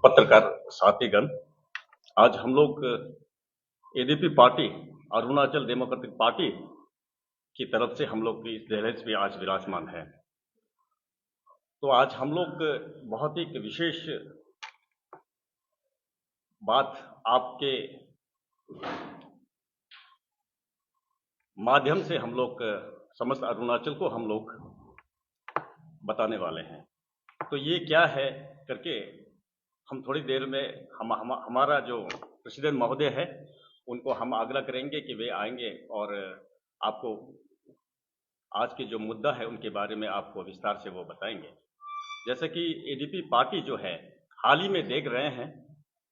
पत्रकार साथीगण, आज हम लोग ADP party, Arunachal Democratic party की तरफ से हम लोग की इस दहलीज पे आज विराजमान है। तो आज हम लोग बहुत ही एक विशेष बात आपके माध्यम से हम लोग समस्त अरुणाचल को हम लोग बताने वाले हैं। तो ये क्या है करके हम थोड़ी देर में हमारा जो प्रेसिडेंट महोदय है उनको हम आग्रह करेंगे कि वे आएंगे और आपको आज के जो मुद्दा है उनके बारे में आपको विस्तार से वो बताएंगे। जैसे कि एडीपी पार्टी जो है, हाल ही में देख रहे हैं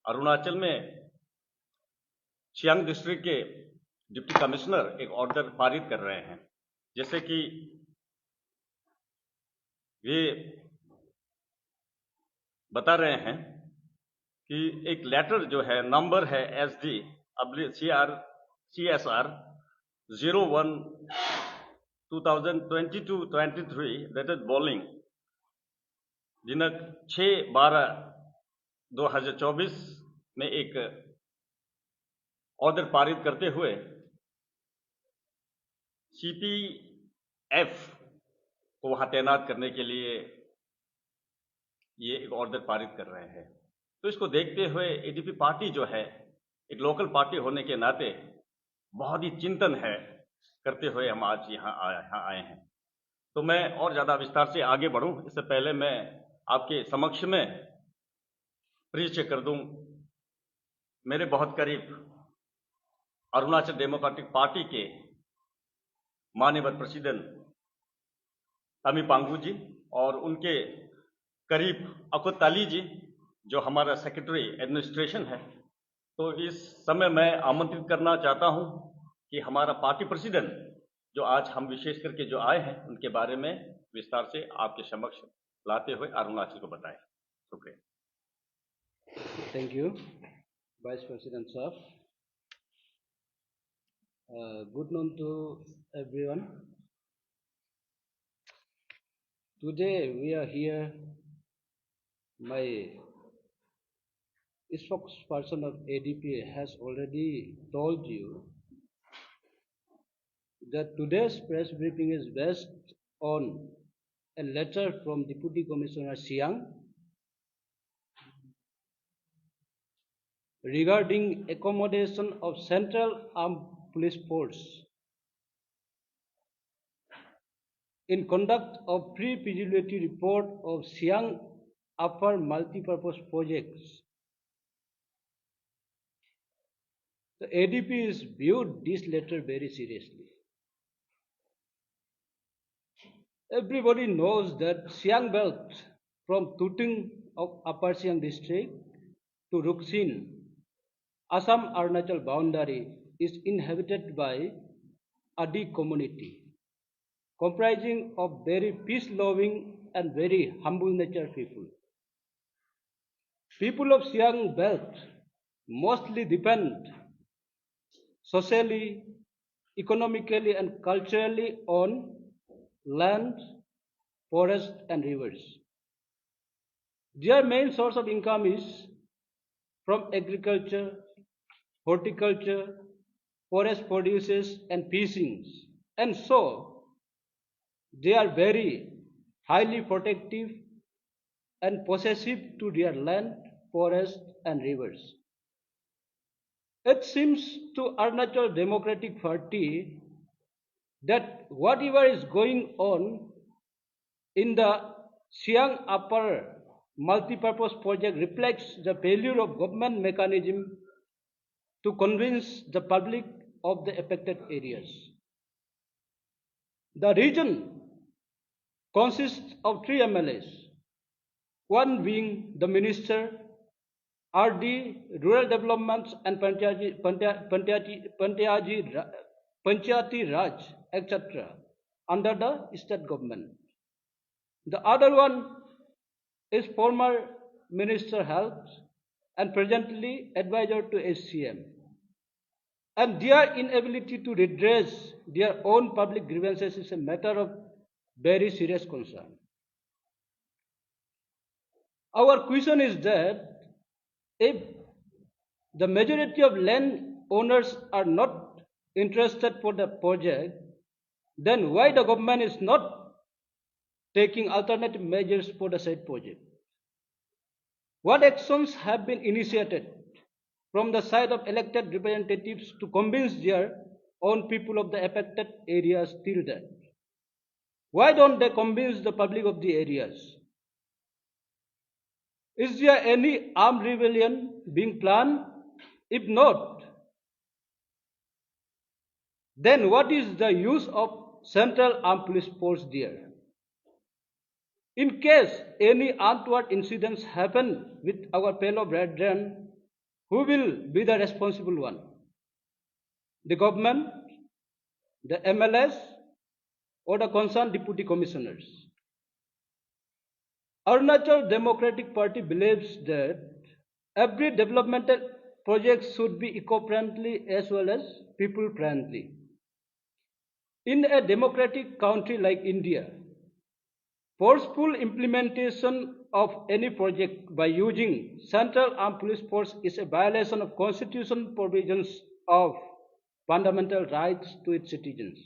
अरुणाचल में सियांग डिस्ट्रिक्ट के डिप्टी कमिश्नर एक ऑर्डर पारित कर रहे हैं, जैसे कि वे बता रहे हैं कि एक लेटर जो है, नंबर है SD/CSR 01 2022-23 डेटेड बॉलिंग दिनांक 6/12/2024 में एक ऑर्डर पारित करते हुए CPF को वहां तैनात करने के लिए ये एक ऑर्डर पारित कर रहे हैं। तो इसको देखते हुए एडीपी पार्टी जो है, एक लोकल पार्टी होने के नाते बहुत ही चिंतन है करते हुए हम आज यहाँ आए हैं। तो मैं और ज़्यादा विस्तार से आगे बढ़ूं इससे पहले मैं आपके समक्ष में परिचय कर दूं मेरे बहुत करीब अरुणाचल डेमोक्रेटिक पार्टी के माननीय प्रेसिडेंट तामी पांगू जी और उनके करीब अकुत ताली जी जो हमारा सेक्रेटरी एडमिनिस्ट्रेशन है। तो इस समय मैं आमंत्रित करना चाहता हूं कि हमारा पार्टी प्रेसिडेंट जो आज हम विशेष करके जो आए हैं उनके बारे में विस्तार से आपके समक्ष लाते हुए अरुणाचल को बताएं। शुक्रिया। Thank you, Vice President Sir. Good noon to everyone. Today we are here. My spokesperson of ADP has already told you that today's press briefing is based on a letter from Deputy Commissioner Siang regarding accommodation of Central Armed Police Force in conduct of pre-feasibility report of Siang Upper Multipurpose Projects. The ADP is viewed this letter very seriously. Everybody knows that Siang Belt from Tutung of Upper Siang district to Ruksin, Assam Arunachal boundary is inhabited by Adi community, comprising of very peace-loving and very humble nature people. People of Siang Belt mostly depend socially, economically and culturally on land, forest and rivers. Their main source of income is from agriculture, horticulture, forest produces and fishing, and so they are very highly protective and possessive to their land, forest and rivers. It seems to Arunachal Democratic Party that whatever is going on in the Siang Upper Multipurpose Project reflects the failure of government mechanism to convince the public of the affected areas. The region consists of 3 MLAs, one being the Minister, RD, Rural Developments and Panchayati Raj, etc. under the state government. The other one is former Minister Health and presently advisor to SCM. And their inability to redress their own public grievances is a matter of very serious concern. Our question is that If the majority of land owners are not interested for the project, then why the government is not taking alternative measures for the said project? What actions have been initiated from the side of elected representatives to convince their own people of the affected areas till then? Why don't they convince the public of the areas? Is there any armed rebellion being planned? If not, then what is the use of Central Armed Police Force there? In case any untoward incidents happen with our fellow brethren, who will be the responsible one? The government, the MLS, or the concerned deputy commissioners? Arunachal Democratic Party believes that every developmental project should be eco-friendly as well as people-friendly. In a democratic country like India, forceful implementation of any project by using Central Armed Police Force is a violation of constitutional provisions of fundamental rights to its citizens.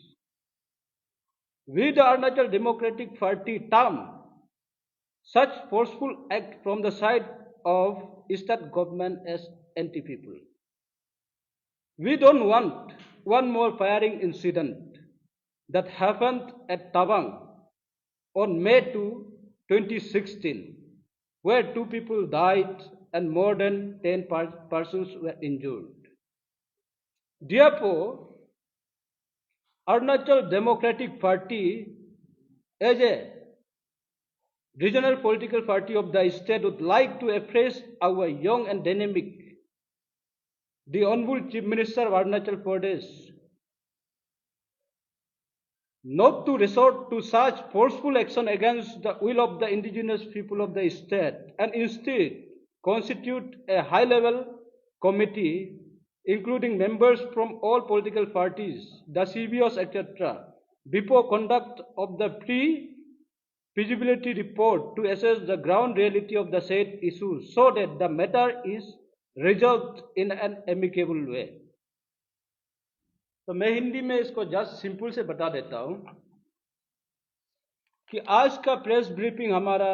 We, the Arunachal Democratic Party, term such forceful act from the side of state government as anti-people. We don't want one more firing incident that happened at Tawang on May 2, 2016, where 2 people died and more than 10 persons were injured. Therefore, Arunachal Democratic Party, as a regional political party of the state, would like to appraise our young and dynamic, the Honorable Chief Minister of Arunachal Pradesh, not to resort to such forceful action against the will of the indigenous people of the state, and instead constitute a high-level committee including members from all political parties, the CBOs, etc., before conduct of the pre-feasibility report to assess the ground reality of the said issues so that the matter is resolved in an amicable way. तो मैं हिंदी में इसको just simple से बता देता हूं कि आज का प्रेस ब्रीफिंग हमारा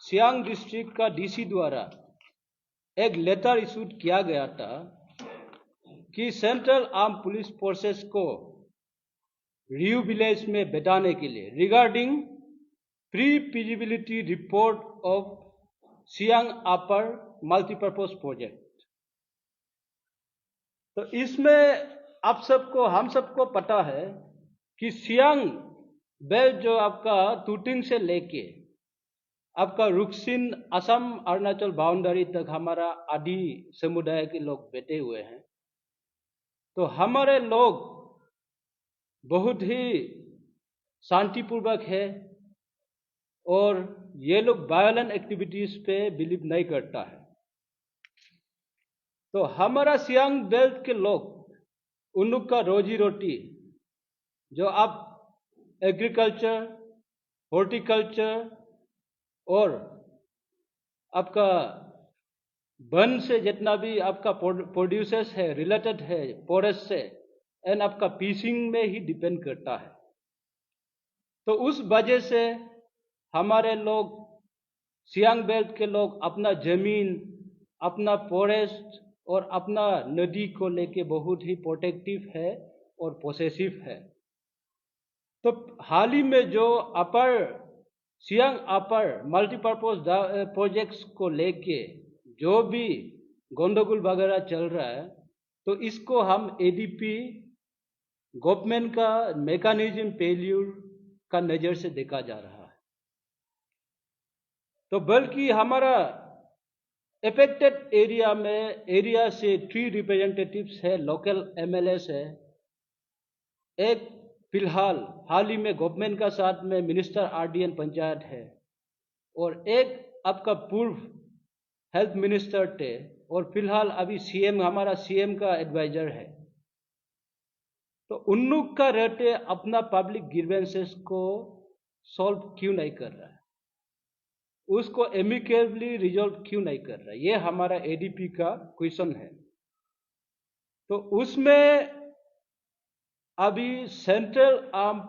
सियांग डिस्ट्रिक्ट का डीसी द्वारा एक लेटर इशूड किया गया था कि सेंट्रल आर्म पुलिस फोर्सेस को रिव्यू विलेज में बैठाने के लिए regarding pre feasibility report of Siang upper multipurpose project. तो इसमें आप सबको, हम सबको पता है कि सियांग बेल्ट जो आपका तुटिंग से लेके आपका रुक्सिन असम अरुणाचल बाउंड्री तक हमारा आदि समुदाय के लोग बैठे हुए हैं। तो हमारे लोग बहुत ही शांतिपूर्वक है और ये लोग वायलेंट एक्टिविटीज पे बिलीव नहीं करता है। तो हमारा सियांग बेल्ट के लोग, उन लोग का रोजी रोटी जो आप एग्रीकल्चर, हॉर्टिकल्चर और आपका वन से जितना भी आपका प्रोड्यूसर्स है, रिलेटेड है फॉरेस्ट से, एंड आपका फिशिंग में ही डिपेंड करता है। तो उस वजह से हमारे लोग, सियांग बेल्ट के लोग, अपना जमीन, अपना फॉरेस्ट और अपना नदी को लेके बहुत ही प्रोटेक्टिव है और पोसेसिव है। तो हाल ही में जो अपर सियांग अपर मल्टीपर्पज प्रोजेक्ट्स को लेके जो भी गंदगोल वगैरह चल रहा है, तो इसको हम एडीपी गवर्नमेंट का मैकेनिज्म फेल्यूर का नजर से देखा जा रहा है। तो बल्कि हमारा अफेक्टेड एरिया में, एरिया से 3 रिप्रेजेंटेटिव्स है, लोकल एमएलएस है, एक फिलहाल हाल ही में गवर्नमेंट का साथ में मिनिस्टर आरडीएन पंचायत है, और एक आपका पूर्व हेल्थ मिनिस्टर थे, और फिलहाल अभी सीएम, हमारा सीएम का एडवाइजर है। तो उन लोग का रहते अपना पब्लिक ग्रीवेंसेस को सॉल्व क्यों नहीं कर रहा है? उसको एमिकेबली रिजॉल्व क्यों नहीं कर रहा? ये हमारा एडीपी का क्वेश्चन है। तो उसमें अभी सेंट्रल आर्म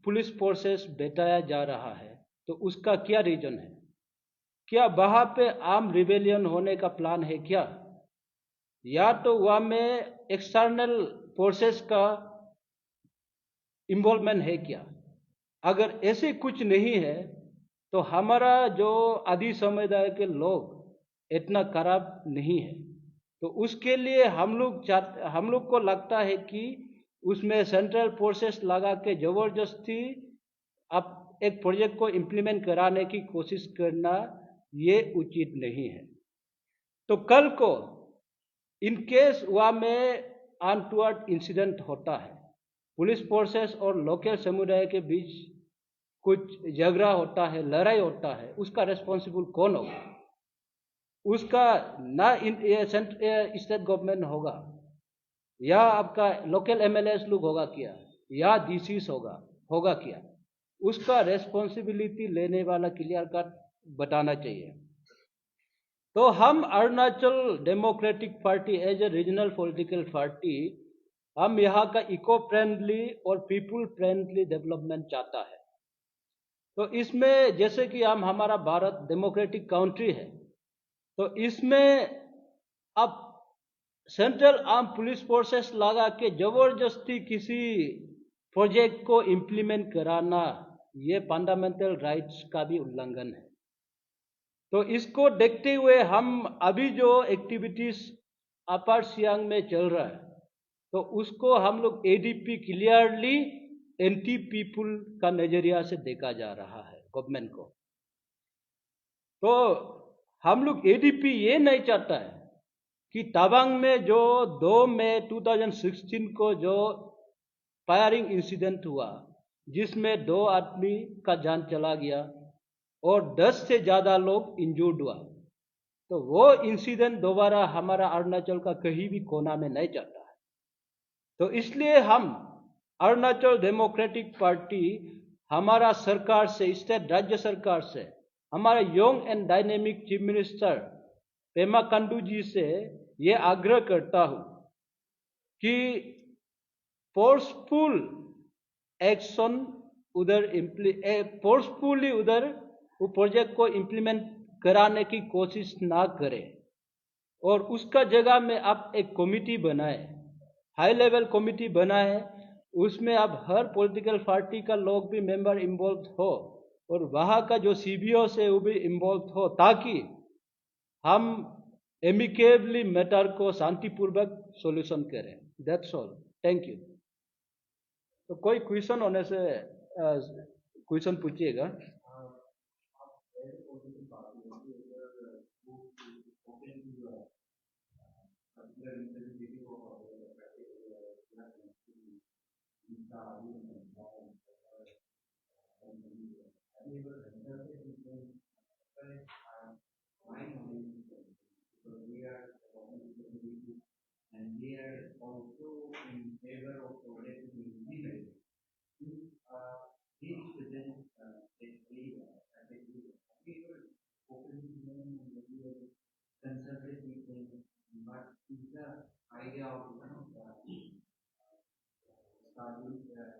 पुलिस फोर्सेस बैठाया जा रहा है, तो उसका क्या रीजन है? क्या वहां पे आर्म रिबेलियन होने का प्लान है क्या? या तो वहां में एक्सटर्नल फोर्सेस का इन्वॉल्वमेंट है क्या? अगर ऐसे कुछ नहीं है तो हमारा जो आदि समुदाय के लोग इतना खराब नहीं है। तो उसके लिए हम लोग को लगता है कि उसमें सेंट्रल फोर्सेस लगा के जबरदस्ती अब एक प्रोजेक्ट को इम्प्लीमेंट कराने की कोशिश करना ये उचित नहीं है। तो कल को इन केस वहां में अनटूवर्ड इंसिडेंट होता है, पुलिस फोर्सेस और लोकल समुदाय के बीच कुछ झगड़ा होता है, लड़ाई होता है, उसका रेस्पॉन्सिबल कौन होगा? उसका ना स्टेट गवर्नमेंट होगा, या आपका लोकल एमएलएस लोग होगा क्या, या डीसीस होगा क्या? उसका रेस्पॉन्सिबिलिटी लेने वाला क्लियर कट बताना चाहिए। तो हम Arunachal Democratic Party as a regional political party, हम यहाँ का इको फ्रेंडली और पीपुल फ्रेंडली डेवलपमेंट चाहता है। तो इसमें जैसे कि हमारा भारत डेमोक्रेटिक कंट्री है, तो इसमें अब सेंट्रल आर्म पुलिस फोर्सेस लगा के जबरदस्ती किसी प्रोजेक्ट को इम्प्लीमेंट कराना, ये फंडामेंटल राइट्स का भी उल्लंघन है। तो इसको देखते हुए हम अभी जो एक्टिविटीज अपर सियांग में चल रहा है, तो उसको हम लोग एडीपी क्लियरली एंटी पीपुल का नजरिया से देखा जा रहा है गवर्नमेंट को। तो हम लोग एडीपी ये नहीं चाहता है कि तवांग में जो 2 मई 2016 को जो फायरिंग इंसिडेंट हुआ, जिसमें 2 आदमी का जान चला गया और 10 से ज्यादा लोग इंजूर्ड हुआ, तो वो इंसिडेंट दोबारा हमारा अरुणाचल का कहीं भी कोना में नहीं चाहता है। तो इसलिए हम अरुणाचल डेमोक्रेटिक पार्टी हमारा सरकार से, स्टेट राज्य सरकार से, हमारा young and dynamic chief minister Pema Khandu ji से ये आग्रह करता हूं कि फोर्सफुल एक्शन फोर्सफुली उधर वो प्रोजेक्ट को इम्प्लीमेंट कराने की कोशिश ना करें, और उसका जगह में आप एक कमिटी बनाए, हाई लेवल कमिटी बनाए, उसमें अब हर पॉलिटिकल पार्टी का लोग भी मेंबर इन्वॉल्व हो और वहाँ का जो सीबीओ से वो भी इन्वॉल्व हो, ताकि हम एमिकेबली मैटर को शांतिपूर्वक सॉल्यूशन करें। That's all, thank you. तो कोई क्वेश्चन होने से क्वेश्चन पूछिएगा। And they are also in favor of project to be implemented. These students actually open to them and consulted with them, but is the idea of starting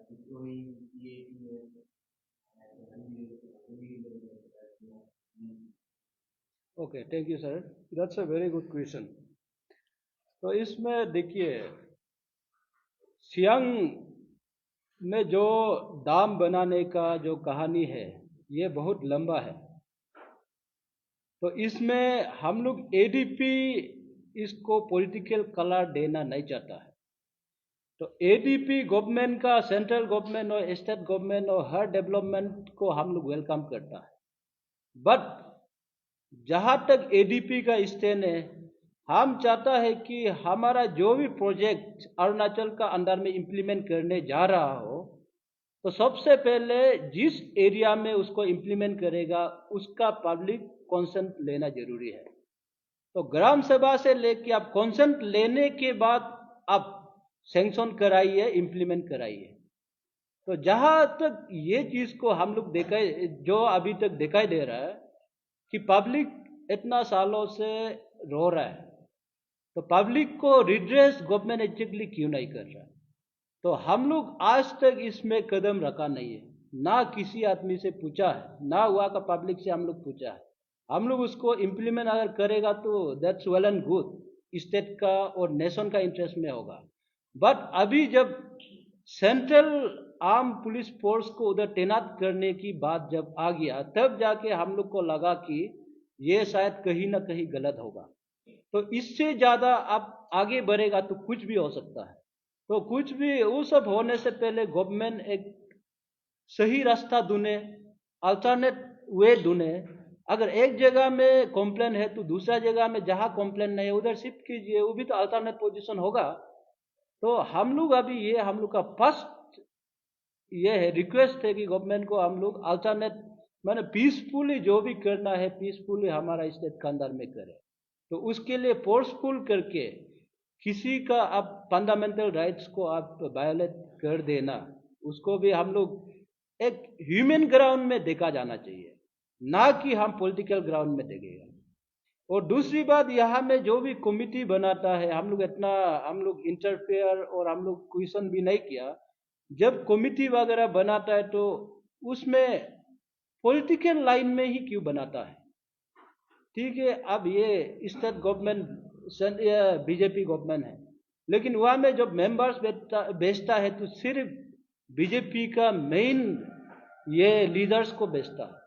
deploying EAPS okay, thank you sir, that's a very good question. तो इसमें देखिए, सियांग में जो दाम बनाने का जो कहानी है, ये बहुत लंबा है। तो इसमें हम लोग एडीपी इसको पॉलिटिकल कलर देना नहीं चाहता है। तो एडीपी गवर्नमेंट का, सेंट्रल गवर्नमेंट और स्टेट गवर्नमेंट और हर डेवलपमेंट को हम लोग वेलकम करता है, बट जहां तक एडीपी का स्टैंड है, हम चाहता है कि हमारा जो भी प्रोजेक्ट अरुणाचल का अंदर में इम्प्लीमेंट करने जा रहा हो, तो सबसे पहले जिस एरिया में उसको इम्प्लीमेंट करेगा उसका पब्लिक कंसेंट लेना जरूरी है। तो ग्राम सभा से लेके आप कंसेंट लेने के बाद आप सैंक्शन कराइए, इम्प्लीमेंट कराइए। तो जहां तक ये चीज को हम लोग जो अभी तक दिखाई दे रहा है, कि पब्लिक इतना सालों से रो रहा है, तो पब्लिक को रिड्रेस गवर्नमेंट एग्जैक्टली क्यों नहीं कर रहा? तो हम लोग आज तक इसमें कदम रखा नहीं है, ना किसी आदमी से पूछा है, ना वहाँ का पब्लिक से हम लोग पूछा है। हम लोग उसको इम्प्लीमेंट अगर करेगा तो that's well and good, state का और नेशन का इंटरेस्ट में होगा। बट अभी जब सेंट्रल आर्म पुलिस फोर्स को उधर तैनात करने की बात जब आ गया, तब जाके हम लोग को लगा कि ये शायद कहीं ना कहीं गलत होगा। तो इससे ज़्यादा आप आगे बढ़ेगा तो कुछ भी हो सकता है। तो कुछ भी वो सब होने से पहले गवर्नमेंट एक सही रास्ता ढूंढे, अल्टरनेट वे ढूंढे। अगर एक जगह में कॉम्प्लेन है तो दूसरा जगह में जहाँ कॉम्प्लेन नहीं है उधर शिफ्ट कीजिए, वो भी तो अल्टरनेट पोजीशन होगा। तो हम लोग अभी ये हम लोग का फर्स्ट ये है रिक्वेस्ट है कि गवर्नमेंट को हम लोग अल्टरनेट मैंने पीसफुली जो भी करना है पीसफुली हमारा स्टेट के अंदर में करें। तो उसके लिए फोर्सफुल करके किसी का आप फंडामेंटल राइट्स को आप वायोलेट कर देना, उसको भी हम लोग एक ह्यूमन ग्राउंड में देखा जाना चाहिए, ना कि हम पॉलिटिकल ग्राउंड में देखेगा। और दूसरी बात, यहाँ में जो भी कमिटी बनाता है हम लोग इतना हम लोग इंटरफेयर और हम लोग क्वेश्चन भी नहीं किया। जब कमिटी वगैरह बनाता है तो उसमें पॉलिटिकल लाइन में ही क्यों बनाता है? ठीक है, अब ये स्टेट गवर्नमेंट बीजेपी गवर्नमेंट है, लेकिन वहाँ में जब मेंबर्स भेजता है तो सिर्फ बीजेपी का मेन ये लीडर्स को भेजता है।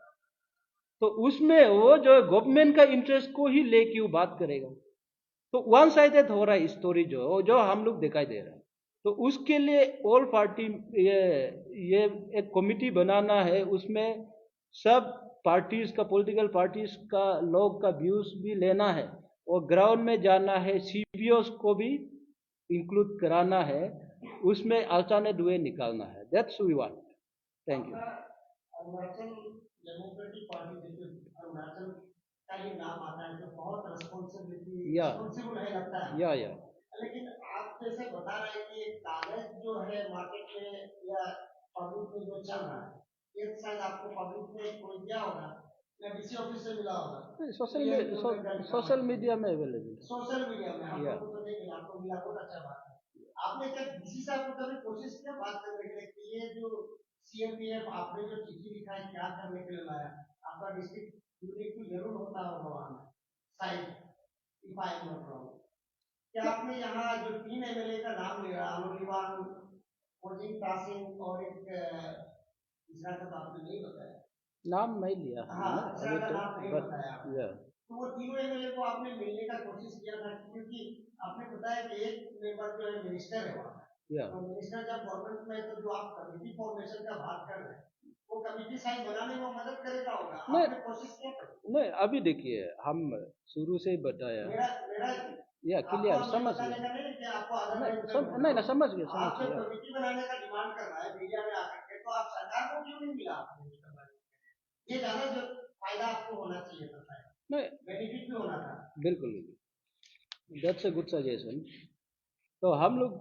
तो उसमें वो जो गवर्नमेंट का इंटरेस्ट को ही ले क्यों बात करेगा? तो वन साइडेड हो रहा है स्टोरी जो जो हम लोग दिखाई दे रहा है। तो उसके लिए ऑल पार्टी ये एक कमिटी बनाना है, उसमें सब पार्टीज का पॉलिटिकल पार्टीज का लोग का व्यूज भी लेना है और ग्राउंड में जाना है, सीबीओस को भी इंक्लूड कराना है, उसमें अल्टरनेट वे निकालना है। That's we want. Thank you. Arunachal Democratic Party देखिए, अरुणाचल का ही नाम आता है तो बहुत या रिस्पॉन्सिबल है लगता है। या लेकिन आप जैसे बता रहे हैं कि कागज जो है मार्केट में या पब्लिक में जो चल रहा है, ये शायद आपको पब्लिक में कोई दिया होगा या डीसी ऑफिस से मिला होगा, सोशल मीडिया में अवेलेबल है। सोशल मीडिया में आप या लोगों को तो नहीं मिला, आपको मिला बहुत अच्छा बात है। आपने क्या डीसी साहब को कभी कोशिश किया बात करने के लिए कि ये जो सीएमपीएफ आपने जो चिट्ठी लिखा है क्या करने के लिए लाया? आपका डिस्ट्रिक्ट यूनिट तो जरूर होता होगा वहाँ में side, if I am not wrong. क्या आपने यहाँ जो 3 एमएलए का नाम लिया, अमोलीवान, मोजिंग तासिंग और एक तीसरा का तो आपने नहीं बताया, नाम नहीं लिया हाँ हमने तीसरा अभी का तो, नाम नहीं बट बताया आपने। या तो वो तीनों एमएलए को आपने मिलने का कोशिश किया था? क्योंकि आपने बताया कि एक मेंबर जो है मिनिस्टर है वहाँ, या तो मिनिस्टर जब गवर्नमेंट में, तो जो आप कमिटी फॉर्मेशन का बात कर रहे हैं वो कमिटी शायद बनाने में मदद करेगा होगा, नहीं आपने कोशिश किया था? नहीं, अभी देखिए हम शुरू से ही बताया मेरा मेरा या आपको क्लियर हम ये समझ बताने गया। का नहीं कि आपको आदर नहीं नहीं करना नहीं ना, समझ गया आप जब या कमिटी बनाने का डिमांड कर रहा है मीडिया में आकर के, तो आप सरकार को क्यों नहीं मिला आपने उसका बनाने? ये ज्यादा जो फायदा आपको होना चाहिए था, शायद नहीं, बेनिफिट भी होना था। बिल्कुल बिल्कुल, दैट्स अ गुड सजेशन। तो हम लोग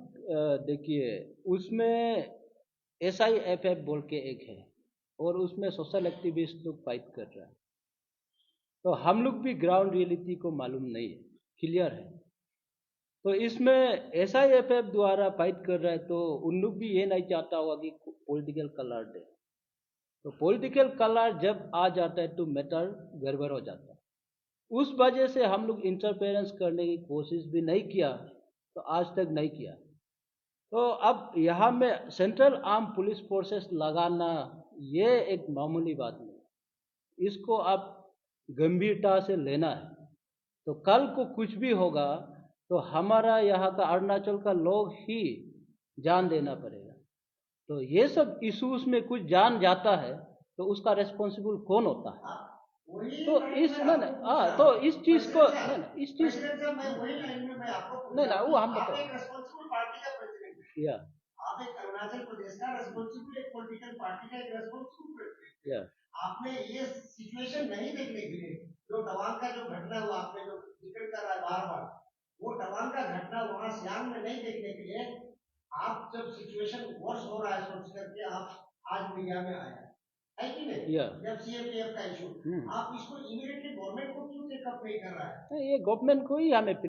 देखिए उसमें SIFF बोल के एक है और उसमें सोशल एक्टिविस्ट लोग फाइट कर रहा है। तो हम लोग भी ग्राउंड रियलिटी को मालूम नहीं है, क्लियर है। तो इसमें SIFF द्वारा फाइट कर रहा है तो उन लोग भी ये नहीं चाहता होगा कि पॉलिटिकल कलर दे। तो पॉलिटिकल कलर जब आ जाता है तो मैटर गड़बड़ हो जाता है। उस वजह से हम लोग इंटरफेरेंस करने की कोशिश भी नहीं किया, तो आज तक नहीं किया। तो अब यहाँ में सेंट्रल आर्म पुलिस फोर्सेस लगाना ये एक मामूली बात नहीं, इसको आप गंभीरता से लेना है। तो कल को कुछ भी होगा तो हमारा यहाँ का अरुणाचल का लोग ही जान देना पड़ेगा। तो ये सब इश्यूज में कुछ जान जाता है तो उसका रेस्पॉन्सिबल कौन होता है? तो इस ना ना तो इस चीज को ना ना इस चीज मैं वही लाइन में मैं आपको पूछ नहीं रहा ना हूं वो कि हम आप बताए एक रेस्पॉन्सिबल पार्टी का प्रेसिडेंट हैं, या आप एक अरुणाचल प्रदेश का रेस्पॉन्सिबल एक पॉलिटिकल पार्टी का एक रेस्पॉन्सिबल प्रेसिडेंट, या आपने ये सिचुएशन नहीं देखने के लिए जो तवांग का जो घटना हुआ, आपने जो जिक्र कर रहा है बार बार, वो तवांग का घटना वहां सियांग में नहीं देखने के लिए आप जब सिचुएशन वर्स हो रहा है सोच करके आप आज मीडिया में आए, है कि नहीं? Yeah. जब CMPF का इशू, आप इसको इमीडिएटली गवर्नमेंट को क्यों टेकअप नहीं कर रहा है? ये गवर्नमेंट को ही हमें